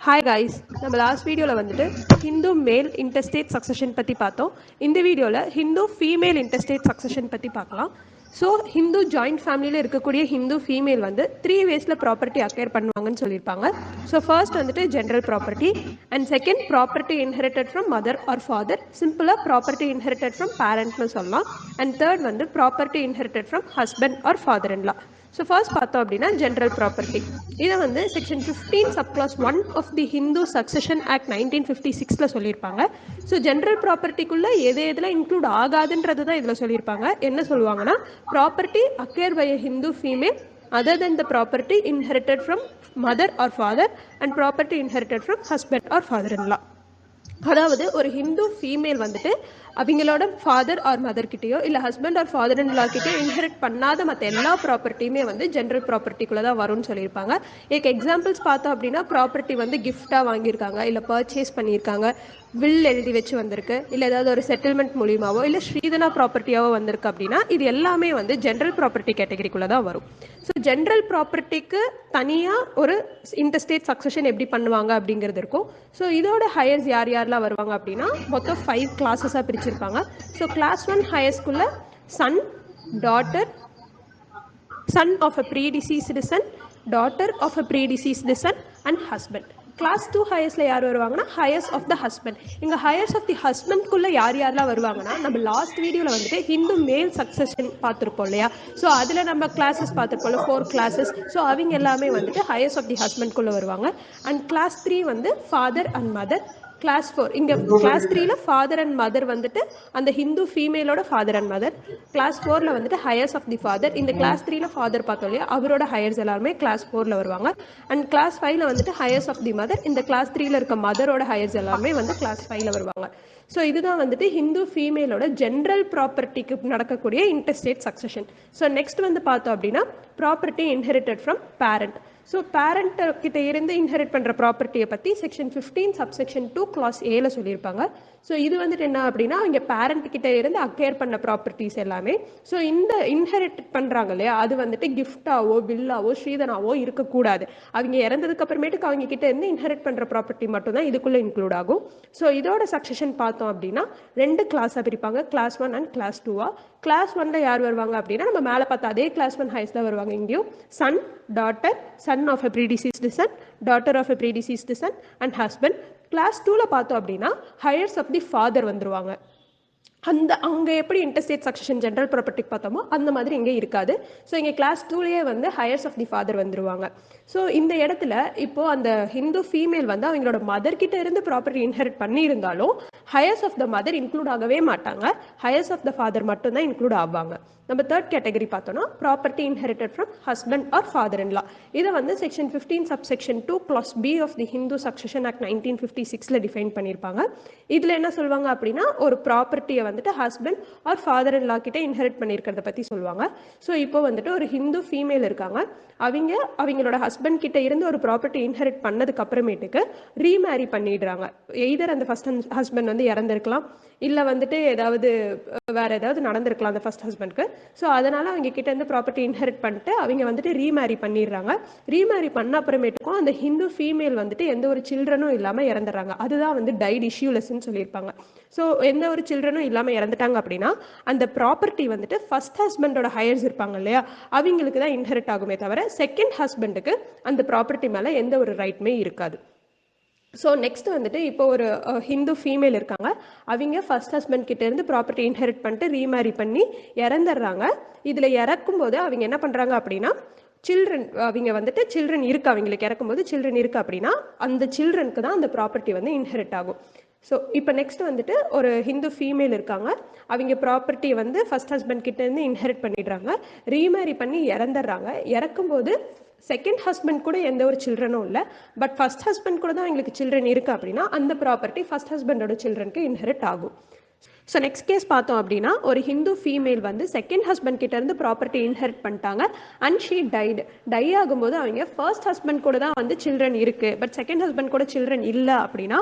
Hi guys, நம்ம last வீடியோவில் வந்துட்டு ஹிந்து மேல் இன்டர்ஸ்டேட் சக்சஷன் பற்றி பார்த்தோம். இந்த வீடியோவில் ஹிந்து ஃபீமேல் இன்டர்ஸ்டேட் சக்சஷன் பற்றி பார்க்கலாம். ஸோ ஹிந்து ஜாயிண்ட் ஃபேமிலியில் இருக்கக்கூடிய ஹிந்து ஃபீமேல் வந்து 3 வேஸில் ப்ராப்பர்ட்டி அக்யர் பண்ணுவாங்கன்னு சொல்லியிருப்பாங்க. ஸோ ஃபர்ஸ்ட் வந்துட்டு general property, and second property inherited from mother or father, சிம்பிளாக ப்ராப்பர்ட்டி இன்ஹெரிட்டட் ஃப்ரம் பேரண்ட்னு சொல்லலாம். அண்ட் தேர்ட் வந்து property inherited from husband or father in law. So first பார்த்தோம் அப்படின்னா ஜென்ரல் ப்ராப்பர்ட்டி. இதை வந்து section 15 subclause 1 of the Hindu succession act 1956 சொல்லியிருப்பாங்க. So general ப்ராப்பர்ட்டிக்குள்ளே எதில் இன்க்ளூட் ஆகாதுன்றது தான் இதில் சொல்லியிருப்பாங்க. என்ன சொல்லுவாங்கன்னா, property acquire by a Hindu female other than the property inherited from mother or father and property inherited from husband or father-in-law. அதாவது ஒரு ஹிந்து ஃபீமேல் வந்துட்டு அவங்களோட ஃபாதர் ஆர் மதர் கிட்டேயோ இல்லை husband or father in law கிட்டேயோ இன்ஹெரிட் பண்ணாத மற்ற எல்லா ப்ராப்பர்ட்டியுமே வந்து ஜென்ரல் ப்ராப்பர்ட்டிக்குள்ளே தான் வரும்னு சொல்லியிருப்பாங்க. இதுக்கு எக்ஸாம்பிள்ஸ் பார்த்தோம் அப்படின்னா, ப்ராப்பர்ட்டி வந்து கிஃப்டாக வாங்கியிருக்காங்க, இல்லை பர்ச்சேஸ் பண்ணியிருக்காங்க, வில் எழுதி வச்சு வந்திருக்கு, இல்லை ஏதாவது ஒரு செட்டில்மெண்ட் மூலியமாவோ இல்லை ஸ்ரீதனா ப்ராப்பர்ட்டியாவோ வந்திருக்கு அப்படின்னா இது எல்லாமே வந்து ஜென்ரல் ப்ராப்பர்ட்டி கேட்டகரிக்குள்ளே தான் வரும். ஸோ ஜென்ரல் ப்ராப்பர்ட்டிக்கு தனியாக ஒரு இன்டர்ஸ்டேட் சக்சஷன் எப்படி பண்ணுவாங்க அப்படிங்கிறது இருக்கும். ஸோ இதோட ஹையர்ஸ் யார் யாரெல்லாம் வருவாங்க அப்படின்னா, மொத்தம் 5 கிளாஸஸாக பிரிச்சிருப்பாங்க. ஸோ கிளாஸ் 1 ஹையர்ஸ்குள்ள son, daughter, son of a predeceased son, daughter of a predeceased son and husband. Class 2 ஹையர்ஸில் யார் வருவாங்கன்னா, ஹையர்ஸ் ஆஃப் த ஹஸ்பண்ட். இங்கே ஹையர்ஸ் ஆஃப் தி ஹஸ்பண்ட்குள்ளே யார் யாரெல்லாம் வருவாங்கன்னா, நம்ம லாஸ்ட் வீடியோவில் வந்துட்டு ஹிந்து மேல் சக்சஷன் பார்த்துருப்போம் இல்லையா. ஸோ அதில் நம்ம கிளாஸஸ் பார்த்துருப்போம்ல, 4 கிளாஸஸ். ஸோ அவங்க எல்லாமே வந்துட்டு ஹையர்ஸ் ஆஃப் தி ஹஸ்பண்ட்குள்ளே வருவாங்க. அண்ட் கிளாஸ் 3 வந்து ஃபாதர் அண்ட் மதர். கிளாஸ் 4 இங்கே கிளாஸ் 3ல ஃபாதர் அண்ட் மதர் வந்துட்டு அந்த ஹிந்து ஃபீமேலோட ஃபாதர் அண்ட் மதர். கிளாஸ் 4ல வந்துட்டு ஹையர்ஸ் ஆஃப் தி ஃபாதர். இந்த கிளாஸ் 3ல ஃபாதர் பார்த்தோம் இல்லையா, அவரோட ஹையர்ஸ் எல்லாருமே கிளாஸ் 4ல வருவாங்க. அண்ட் கிளாஸ் 5ல வந்துட்டு ஹையர்ஸ் ஆஃப் தி மதர். இந்த கிளாஸ் 3ல இருக்க மதரோட ஹையர்ஸ் எல்லாருமே வந்து கிளாஸ் 5ல வருவாங்க. ஸோ இதுதான் வந்துட்டு ஹிந்து ஃபீமேலோட ஜென்ரல் ப்ராப்பர்ட்டிக்கு நடக்கக்கூடிய இன்டர்ஸ்டேட் சக்சஷன். ஸோ நெக்ஸ்ட் வந்து பார்த்தோம் அப்படின்னா, property inherited from parent. So parent கிட்ட இருந்து இன்ஹெரிட் பண்ணுற ப்ராப்பர்ட்டியை பற்றி செக்ஷன் 15 சப்செக்ஷன் 2 கிளாஸ் ஏல சொல்லியிருப்பாங்க. ஸோ இது வந்துட்டு என்ன அப்படின்னா, அவங்க பேரண்ட் கிட்ட இருந்து அக்யர் பண்ண ப்ராப்பர்ட்டிஸ் எல்லாமே. ஸோ இந்த இன்ஹெரிட் பண்ணுறாங்க இல்லையா, அது வந்துட்டு கிஃப்டாவோ வில்லாவோ ஸ்ரீதனாவோ இருக்கக்கூடாது. அவங்க இறந்ததுக்கு அப்புறமேட்டுக்கு அவங்க கிட்ட இருந்து இன்ஹெரிட் பண்ணுற ப்ராப்பர்ட்டி மட்டும் தான் இதுக்குள்ளே இன்க்ளூட் ஆகும். ஸோ இதோட சக்சஷன் பார்த்தோம் அப்படின்னா 2 கிளாஸாக பிரிப்பாங்க, கிளாஸ் 1 அண்ட் கிளாஸ் 2. கிளாஸ் 1ல யார் வருவாங்க அப்படின்னா, நம்ம மேலே பார்த்தா அதே கிளாஸ் 1 ஹையர்ஸ் தான் வருவாங்க. இங்கேயும் son, daughter, son of a predeceased son, daughter of a predeceased son and husband. Class 2ல பார்த்தோம் அப்படின்னா ஹையர்ஸ் ஆஃப் தி ஃபாதர் வந்துருவாங்க. அங்கே எப்படி இன்டர்ஸ்டேட் சக்சஷன் ஜென்ரல் ப்ராப்பர்ட்டிக்கு பார்த்தோமோ அந்த மாதிரி இங்கே இருக்காது. ஸோ இங்கே கிளாஸ் 2லேயே வந்து ஹையர்ஸ் ஆஃப் தி ஃபாதர் வந்துருவாங்க. ஸோ இந்த இடத்துல இப்போது அந்த ஹிந்து ஃபீமேல் வந்து அவங்களோட மதர் கிட்ட இருந்து ப்ராப்பர்ட்டி இன்ஹெரிட் பண்ணியிருந்தாலும் heirs of the mother include ஆகவே மாட்டாங்க, ஹையர்ஸ் ஆஃப் த ஃபாதர் மட்டும்தான் இன்க்ளூட் ஆவாங்க. நம்ம தேர்ட் கேட்டகரி பார்த்தோம்னா, property inherited from husband or father in law. இதை வந்து section 15 subsection 2 class B of the Hindu succession act 1956 define பண்ணியிருப்பாங்க. இதில் என்ன சொல்லுவாங்க அப்படின்னா, ஒரு ப்ராப்பர்ட்டியை வந்துட்டு husband or father in law கிட்ட இன்ஹெரிட் பண்ணியிருக்கிறத பற்றி சொல்லுவாங்க. ஸோ இப்போ வந்துட்டு ஒரு ஹிந்து ஃபீமேல் இருக்காங்க, அவங்களோட ஹஸ்பண்ட் கிட்ட இருந்து ஒரு ப்ராப்பர்ட்டி இன்ஹெரிட் பண்ணதுக்கு அப்புறமேட்டுக்கு ரீமேரி பண்ணிடுறாங்க. எய்தர் அந்த ஃபர்ஸ்ட் ஹஸ்பண்ட் வந்து இறந்துருக்கலாம், இல்லை வந்துட்டு வேற ஏதாவது நடந்திருக்கலாம் அந்த ஃபர்ஸ்ட் ஹஸ்பண்ட்க்கு. ஸோ அதனால அவங்க கிட்ட இருந்து ப்ராப்பர்ட்டி இன்ஹெரிட் பண்ணிட்டு அவங்க வந்துட்டு ரீமேரி பண்ணிடுறாங்க. ரீமேரி பண்ண அப்புறமேட்டுக்கும் அந்த ஹிந்து ஃபீமேல் வந்துட்டு எந்த ஒரு சில்ட்ரனும் இல்லாமல் இறந்துடுறாங்க. அதுதான் வந்து டைட் இஷ்யூலெஸ்ன்னு சொல்லியிருப்பாங்க. ஸோ எந்த ஒரு சில்ட்ரனும் இல்லாமல் இறந்துட்டாங்க அப்படின்னா அந்த ப்ராப்பர்ட்டி வந்துட்டு ஃபர்ஸ்ட் ஹஸ்பண்டோட ஹையர்ஸ் இருப்பாங்க இல்லையா, அவங்களுக்கு தான் இன்ஹெரிட் ஆகுமே தவிர செகண்ட் ஹஸ்பண்டுக்கு அந்த ப்ராப்பர்ட்டி மேலே எந்த ஒரு ரைட்டுமே இருக்காது. ஸோ நெக்ஸ்ட் வந்துட்டு இப்போ ஒரு ஹிந்து ஃபீமேல் இருக்காங்க, அவங்க ஃபர்ஸ்ட் ஹஸ்பண்ட் கிட்ட இருந்து ப்ராப்பர்ட்டி இன்ஹெரிட் பண்ணிட்டு ரீமேரி பண்ணி இறந்துடுறாங்க. இதில் இறக்கும்போது அவங்க என்ன பண்ணுறாங்க அப்படின்னா, அவங்க வந்துட்டு சில்ட்ரன் இருக்கு, அவங்களுக்கு இறக்கும்போது சில்ட்ரன் இருக்கு அப்படின்னா அந்த சில்ட்ரனுக்கு தான் அந்த ப்ராப்பர்ட்டி வந்து இன்ஹெரிட் ஆகும். ஸோ இப்போ நெக்ஸ்ட் வந்துட்டு ஒரு ஹிந்து ஃபீமேல் இருக்காங்க, அவங்க ப்ராப்பர்ட்டி வந்து ஃபர்ஸ்ட் ஹஸ்பண்ட் கிட்ட இருந்து இன்ஹெரிட் பண்ணிடுறாங்க, ரீமேரி பண்ணி இறந்துடுறாங்க. இறக்கும்போது செகண்ட் ஹஸ்பண்ட் கூட எந்த ஒரு சில்ட்ரனும் இல்லை, பட் ஃபர்ஸ்ட் ஹஸ்பண்ட் கூட தான் அவங்களுக்கு சில்ட்ரன் இருக்கு அப்படின்னா அந்த ப்ராப்பர்ட்டி ஃபர்ஸ்ட் ஹஸ்பண்டோட சில்ட்ரனுக்கு இன்ஹெரிட் ஆகும். ஸோ நெக்ஸ்ட் கேஸ் பார்த்தோம் அப்படின்னா ஒரு ஹிந்து ஃபீமேல் வந்து செகண்ட் ஹஸ்பண்ட் கிட்டேருந்து ப்ராப்பர்ட்டி இன்ஹெரிட் பண்ணிட்டாங்க அண்ட் ஷீ டை ஆகும்போது அவங்க ஃபர்ஸ்ட் ஹஸ்பண்ட் கூட தான் வந்து சில்ட்ரன் இருக்குது, பட் செகண்ட் ஹஸ்பண்ட் கூட சில்ட்ரன் இல்லை அப்படின்னா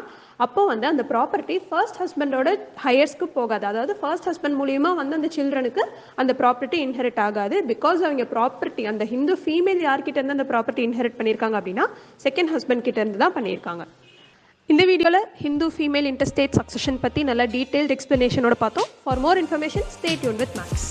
அப்போ வந்து அந்த ப்ராப்பர்ட்டி ஃபர்ஸ்ட் ஹஸ்பண்டோட ஹையர்ஸ்க்கு போகாது. அதாவது ஃபர்ஸ்ட் ஹஸ்பண்ட் மூலியமாக வந்து அந்த சில்ட்ரனுக்கு அந்த ப்ராப்பர்ட்டி இன்ஹெரிட் ஆகாது. பிகாஸ் அவங்க ப்ராப்பர்ட்டி அந்த ஹிந்து ஃபீமேல் யார்கிட்ட இருந்து அந்த ப்ராப்பர்ட்டி இன்ஹெரிட் பண்ணியிருக்காங்க அப்படின்னா செகண்ட் ஹஸ்பண்ட் கிட்ட இருந்து தான் பண்ணியிருக்காங்க. இந்த வீடியோவில் ஹிந்து ஃபீமேல் இன்டர்ஸ்டேட் சக்சஷன் பற்றி நல்ல டீட்டெயில்டு எக்ஸ்ப்ளனேஷனோட பார்த்தோம். For more information stay tuned with maths.